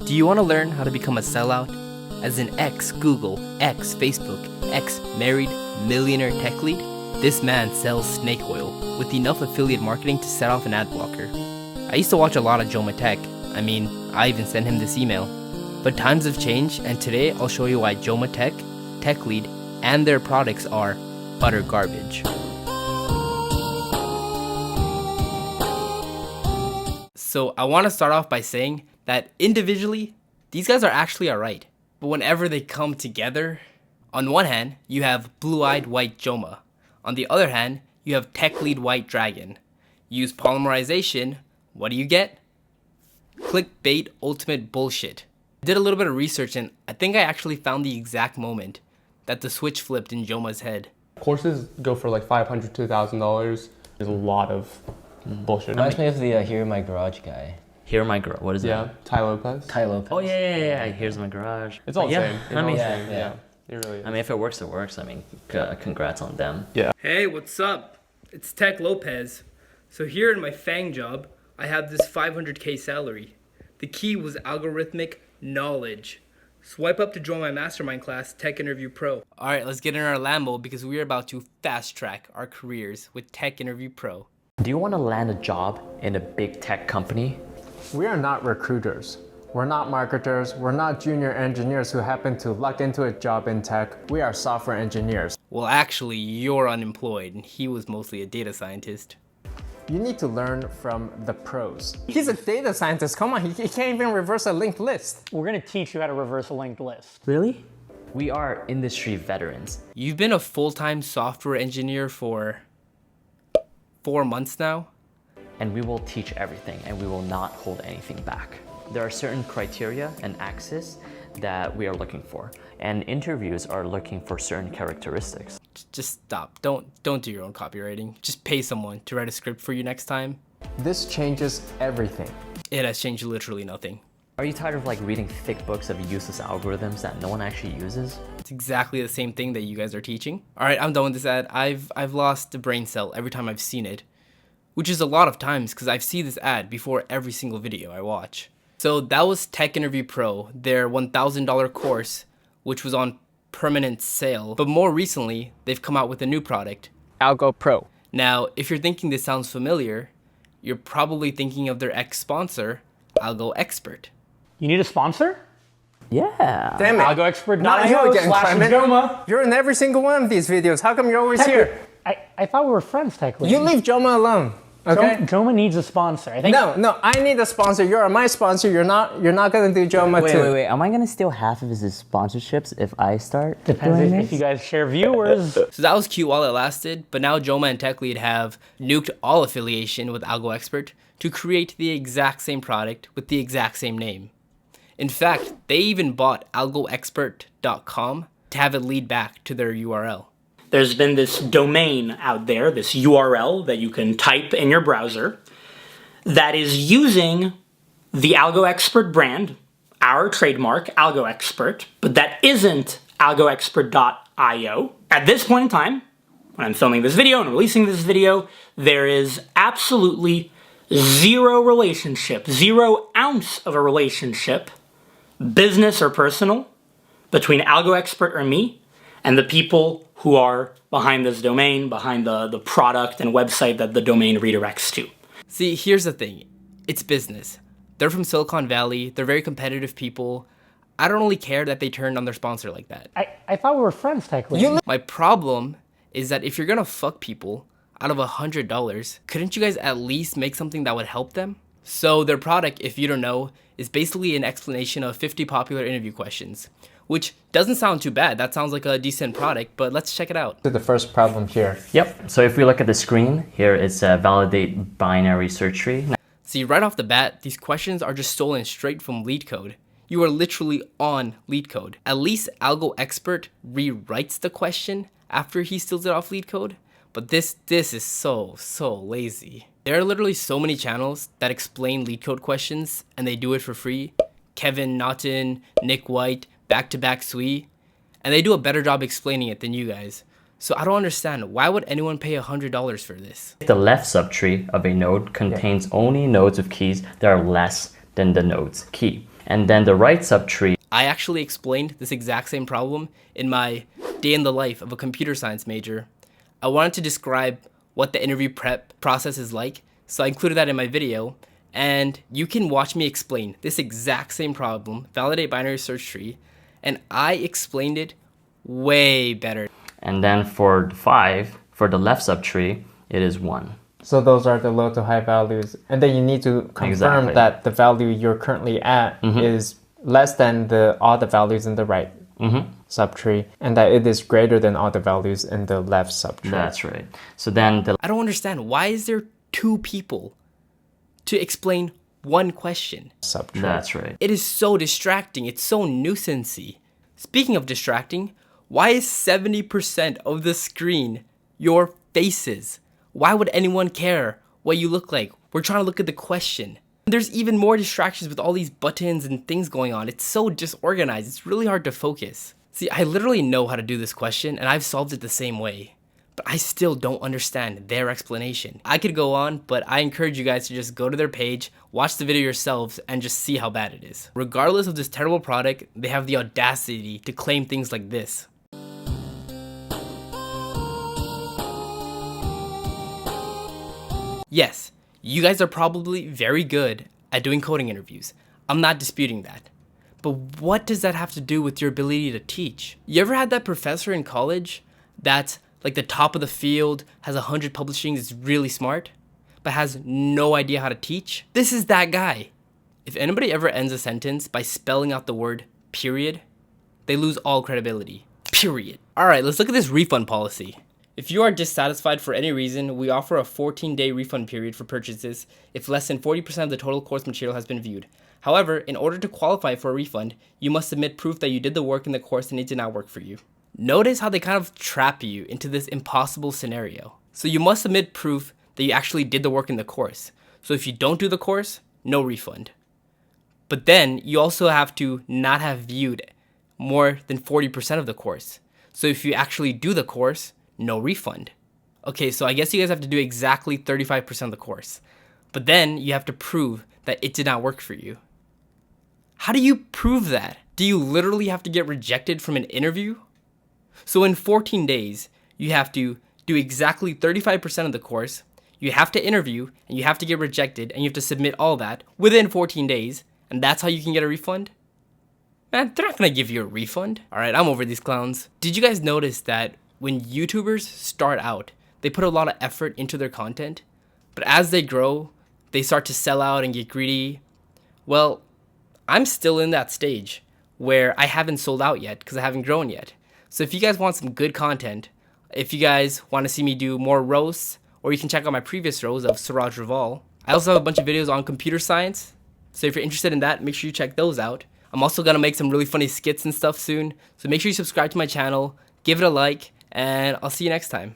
Do you want to learn how to become a sellout? As an ex-Google, ex-Facebook, ex-married millionaire tech lead, this man sells snake oil with enough affiliate marketing to set off an ad blocker. I used to watch a lot of Jomatech. I even sent him this email. But times have changed, and today I'll show you why Jomatech, Techlead, and their products are utter garbage. So I want to start off by saying that individually, these guys are actually alright. But whenever they come together, on one hand, you have blue-eyed white Joma. On the other hand, you have Techlead white dragon. Use polymerization, what do you get? Clickbait ultimate bullshit. I did a little bit of research and I think I actually found the exact moment that the switch flipped in Joma's head. Courses go for like $500 to $1,000. There's a lot of bullshit. Reminds me of the Here My Garage guy. Here My Garage, what is that? Yeah, Tai Lopez. Tai Lopez. Oh yeah, Here's My Garage. It's all the same. It's all the same. yeah. It really is. If it works, it works. Congrats on them. Yeah. Hey, what's up? It's Tai Lopez. So here in my FANG job, I have this 500k salary. The key was algorithmic knowledge. Swipe up to join my mastermind class, Techinterview Pro. Alright, let's get in our Lambo because we are about to fast track our careers with Techinterview Pro. Do you want to land a job in a big tech company? We are not recruiters. We're not marketers. We're not junior engineers who happen to luck into a job in tech. We are software engineers. Well, actually, you're unemployed and he was mostly a data scientist. You need to learn from the pros. He's a data scientist. Come on, he can't even reverse a linked list. We're gonna teach you how to reverse a linked list. Really? We are industry veterans. You've been a full-time software engineer for 4 months now? And we will teach everything and we will not hold anything back. There are certain criteria and axes that we are looking for, and interviews are looking for certain characteristics. Just stop. Don't do your own copywriting. Just pay someone to write a script for you next time. This changes everything. It has changed literally nothing. Are you tired of reading thick books of useless algorithms that no one actually uses? It's exactly the same thing that you guys are teaching. All right, I'm done with this ad. I've lost a brain cell every time I've seen it, which is a lot of times because I've seen this ad before every single video I watch. So that was Techinterview Pro, their $1,000 course, which was on permanent sale. But more recently, they've come out with a new product, AlgoPro. Now, if you're thinking this sounds familiar, you're probably thinking of their ex-sponsor, AlgoExpert. You need a sponsor? Yeah. Damn it. Not you AlgoExpert.io again, Clement. /Joma. You're in every single one of these videos. How come you're always here? I thought we were friends, Techlead. You leave Joma alone. Okay? Joma needs a sponsor. I think. No, I need a sponsor. You're my sponsor. You're not gonna do Joma too. Wait. Am I gonna steal half of his sponsorships if I start? Depends if you guys share viewers. So that was cute while it lasted, but now Joma and Techlead have nuked all affiliation with AlgoExpert to create the exact same product with the exact same name. In fact, they even bought AlgoExpert.com to have it lead back to their URL. There's been this domain out there, this URL that you can type in your browser that is using the AlgoExpert brand, our trademark, AlgoExpert, but that isn't AlgoExpert.io. At this point in time, when I'm filming this video and releasing this video, there is absolutely zero relationship, 0 ounce of a relationship, business or personal, between AlgoExpert or me and the people who are behind this domain, behind the product and website that the domain redirects to. See, here's the thing. It's business. They're from Silicon Valley. They're very competitive people. I don't really care that they turned on their sponsor like that. I thought we were friends, Techlead. My problem is that if you're gonna fuck people out of $100, couldn't you guys at least make something that would help them? So their product, if you don't know, is basically an explanation of 50 popular interview questions, which doesn't sound too bad. That sounds like a decent product, but let's check it out. The first problem here. Yep. So if we look at the screen, here it's a validate binary search tree. See, right off the bat, these questions are just stolen straight from LeetCode. You are literally on LeetCode. At least AlgoExpert rewrites the question after he steals it off LeetCode, but this is so lazy. There are literally so many channels that explain LeetCode questions, and they do it for free. Kevin Naughton, Nick White, Back-to-Back Sui, and they do a better job explaining it than you guys. So I don't understand, why would anyone pay $100 for this? The left subtree of a node contains only nodes with keys that are less than the node's key. And then the right subtree, I actually explained this exact same problem in my day in the life of a computer science major. I wanted to describe what the interview prep process is like, so I included that in my video, and you can watch me explain this exact same problem, validate binary search tree, and I explained it way better. and then for 5, for the left subtree, it is 1. So those are the low to high values. And then you need to confirm Exactly. that the value you're currently at is less than all the values in the right subtree, and that it is greater than all the values in the left subtree. That's right. So then the I don't understand, why is there 2 people to explain one question? subtree. That's right. It is so distracting, it's so nuisancey. Speaking of distracting, why is 70% of the screen your faces? Why would anyone care what you look like? We're trying to look at the question. There's even more distractions with all these buttons and things going on. It's so disorganized, it's really hard to focus. See, I literally know how to do this question and I've solved it the same way, but I still don't understand their explanation. I could go on, but I encourage you guys to just go to their page, watch the video yourselves, and just see how bad it is. Regardless of this terrible product, they have the audacity to claim things like this. Yes, you guys are probably very good at doing coding interviews. I'm not disputing that. But what does that have to do with your ability to teach? You ever had that professor in college that's like the top of the field, has 100 publishings, is really smart, but has no idea how to teach? This is that guy. If anybody ever ends a sentence by spelling out the word period, they lose all credibility. Period. All right, let's look at this refund policy. If you are dissatisfied for any reason, we offer a 14-day refund period for purchases if less than 40% of the total course material has been viewed. However, in order to qualify for a refund, you must submit proof that you did the work in the course and it did not work for you. Notice how they kind of trap you into this impossible scenario. So you must submit proof that you actually did the work in the course. So if you don't do the course, no refund. But then you also have to not have viewed more than 40% of the course. So if you actually do the course, no refund. Okay, so I guess you guys have to do exactly 35% of the course. But then you have to prove that it did not work for you. How do you prove that? Do you literally have to get rejected from an interview? So in 14 days, you have to do exactly 35% of the course, you have to interview, and you have to get rejected, and you have to submit all that within 14 days, and that's how you can get a refund? Man, they're not gonna give you a refund. All right, I'm over these clowns. Did you guys notice that when YouTubers start out, they put a lot of effort into their content, but as they grow, they start to sell out and get greedy? Well, I'm still in that stage where I haven't sold out yet because I haven't grown yet. So if you guys want some good content, if you guys want to see me do more roasts, or you can check out my previous roasts of Siraj, Raval. I also have a bunch of videos on computer science, so if you're interested in that, make sure you check those out. I'm also gonna make some really funny skits and stuff soon, so make sure you subscribe to my channel, give it a like, and I'll see you next time.